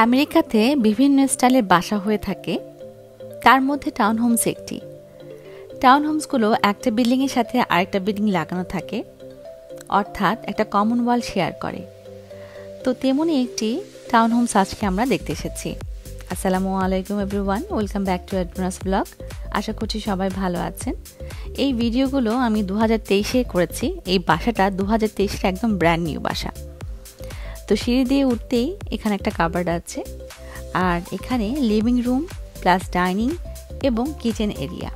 আমেরিকাতে বিভিন্ন স্টাইলের বাসা হয়ে থাকে, তার মধ্যে টাউন হোমস একটি। টাউন হোমসগুলো একটা বিল্ডিংয়ের সাথে আরেকটা বিল্ডিং লাগানো থাকে, অর্থাৎ একটা কমন ওয়াল শেয়ার করে। তো তেমনই একটি টাউন হোমস আজকে আমরা দেখতে এসেছি। আসসালামু আলাইকুম everyone, welcome back to advance blog. আশা করছি সবাই ভালো আছেন। এই ভিডিওগুলো আমি 2023-এ করেছি। এই বাসাটা 2023-এর একদম ব্র্যান্ড নিউ বাসা। তো সিঁড়ি দিয়ে উঠতেই এখানে একটা কাবার্ড আছে, আর এখানে লিভিং রুম প্লাস ডাইনিং এবং কিচেন এরিয়া।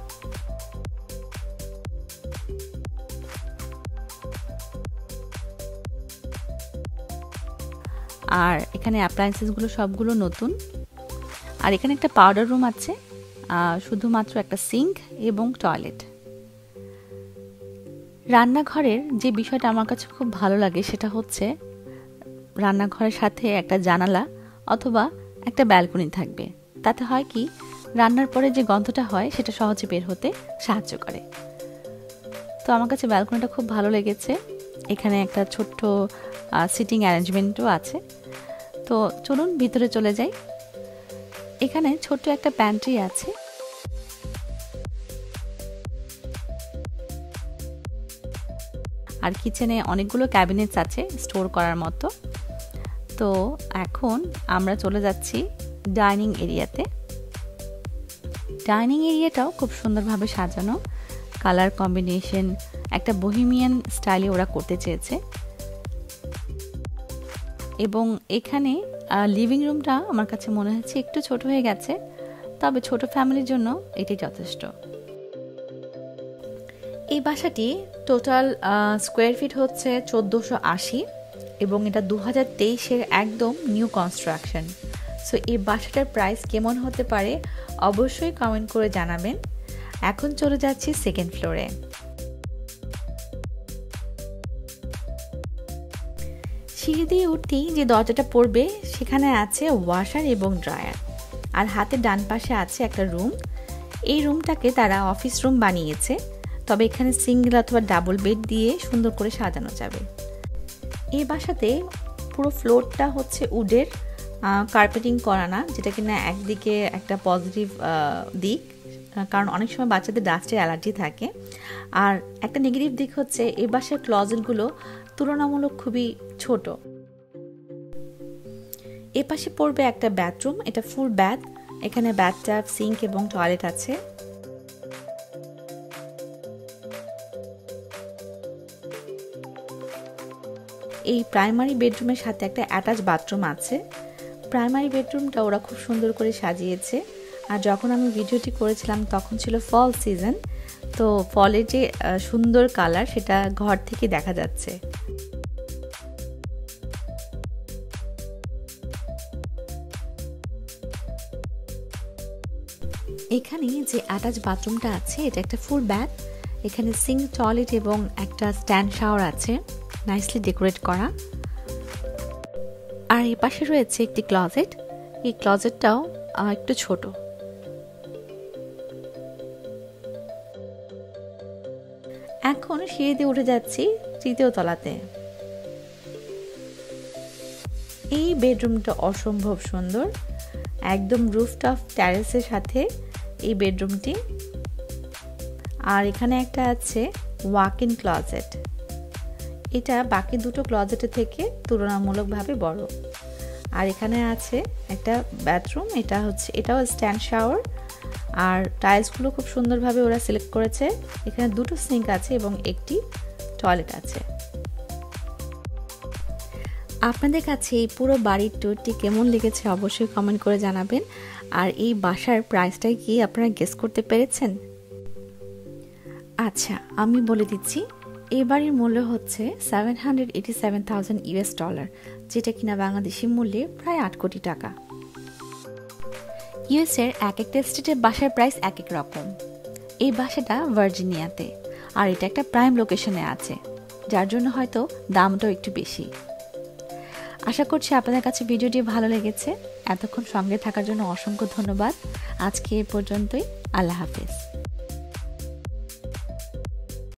আর এখানে অ্যাপ্লায়েন্সেসগুলো সবগুলো নতুন। আর এখানে একটা পাউডার রুম আছে, শুধুমাত্র একটা সিঙ্ক এবং টয়লেট। রান্নাঘরের যে বিষয়টা আমার কাছে খুব ভালো লাগে সেটা হচ্ছে রান্নাঘরের সাথে একটা জানালা অথবা একটা ব্যালকনি থাকবে। তাতে হয় কি, রান্নার পরে যে গন্ধটা হয় সেটা সহজে বের হতে সাহায্য করে। তো আমার কাছে ব্যালকনিটা খুব ভালো লেগেছে। এখানে একটা ছোট্ট সিটিং অ্যারেঞ্জমেন্টও আছে। তো চলুন ভিতরে চলে যাই। এখানে ছোট্ট একটা প্যান্ট্রি আছে। আর কিচেনে অনেকগুলো ক্যাবিনেটস আছে স্টোর করার মতো। তো এখন আমরা চলে যাচ্ছি ডাইনিং এরিয়াতে। ডাইনিং এরিয়াটাও খুব সুন্দরভাবে সাজানো, কালার কম্বিনেশন একটা বোহেমিয়ান স্টাইলে ওরা করতে চেয়েছে। এবং এখানে লিভিং রুমটা আমার কাছে মনে হচ্ছে একটু ছোট হয়ে গেছে, তবে ছোট ফ্যামিলির জন্য এটি যথেষ্ট। এই বাসাটি টোটাল স্কোয়ার ফিট হচ্ছে 1480 এবং এটা 2023-এর একদম নিউ কনস্ট্রাকশন। সো এই বাসাটার প্রাইস কেমন হতে পারে অবশ্যই কমেন্ট করে জানাবেন। এখন চলে যাচ্ছি সেকেন্ড ফ্লোরে। সিঁড়ি দিয়ে উঠতেই যে দরজাটা পড়বে সেখানে আছে ওয়াশার এবং ড্রায়ার। আর হাতের ডান পাশে আছে একটা রুম। এই রুমটাকে তারা অফিস রুম বানিয়েছে, তবে এখানে সিঙ্গেল অথবা ডাবল বেড দিয়ে সুন্দর করে সাজানো যাবে। এই বাসাতে পুরো ফ্লোরটা হচ্ছে উডের, কার্পেটিং করা না, যেটা কিনা একদিকে একটা পজিটিভ দিক, কারণ অনেক সময় বাচ্চাদের ডাস্টের অ্যালার্জি থাকে। আর একটা নেগেটিভ দিক হচ্ছে এই বাসার ক্লজেটগুলো তুলনামূলক খুবই ছোট। এ পাশে পড়বে একটা বাথরুম, এটা ফুল ব্যাথ। এখানে বাথটাব, সিঙ্ক এবং টয়লেট আছে। এই প্রাইমারি বেডরুমের সাথে একটা অ্যাটাচ বাথরুম আছে। প্রাইমারি বেডরুমটা ওরা খুব সুন্দর করে সাজিয়েছে। আর যখন আমি ভিডিওটি করেছিলাম তখন ছিল ফল সিজন, তো ফলের যে সুন্দর কালার সেটা ঘর থেকে দেখা যাচ্ছে। এখানে যে অ্যাটাচ বাথরুমটা আছে এটা একটা ফুল ব্যাথ। এখানে সিঙ্ক, টয়লেট এবং একটা স্ট্যান্ড শাওয়ার আছে, নাইসলি ডেকোরেট করা। আর এই পাশে রয়েছে একটি ক্লজেট। এই ক্লজেটটাও একটু ছোট। এখন সিঁড়ি দিয়ে উঠে যাচ্ছি তৃতীয় তলাতে। এই বেডরুমটা অসম্ভব সুন্দর, একদম রুফটপ ট্যারেসের সাথে এই বেডরুমটি। আর এখানে একটা আছে ওয়াক ইন ক্লজেট। এটা বাকি দুটো ক্লজেটের থেকে তুলনামূলকভাবে বড়। আর এখানে আছে একটা বাথরুম, এটাও স্ট্যান্ড শাওয়ার। আর টাইলসগুলো খুব সুন্দরভাবে ওরা সিলেক্ট করেছে। এখানে দুটো সিঙ্ক আছে এবং একটি টয়লেট আছে। আপনাদের কাছে এই পুরো বাড়ির ট্যুরটি কেমন লেগেছে অবশ্যই কমেন্ট করে জানাবেন। আর এই বাসার প্রাইসটাই কি আপনারা গেস করতে পেরেছেন? আচ্ছা, আমি বলে দিচ্ছি। এই বাড়ির মূল্য হচ্ছে $787,000, যেটা কিনা বাংলাদেশি মূল্যে প্রায় 8 কোটি টাকা। ইউএসের এক একটা স্টেটের বাসার প্রাইস এক এক রকম। এই বাসাটা ভার্জিনিয়াতে, আর এটা একটা প্রাইম লোকেশনে আছে, যার জন্য হয়তো দামটাও একটু বেশি। আশা করছি আপনাদের কাছে ভিডিওটি ভালো লেগেছে। এতক্ষণ সঙ্গে থাকার জন্য অসংখ্য ধন্যবাদ। আজকে এ পর্যন্তই। আল্লাহ হাফেজ।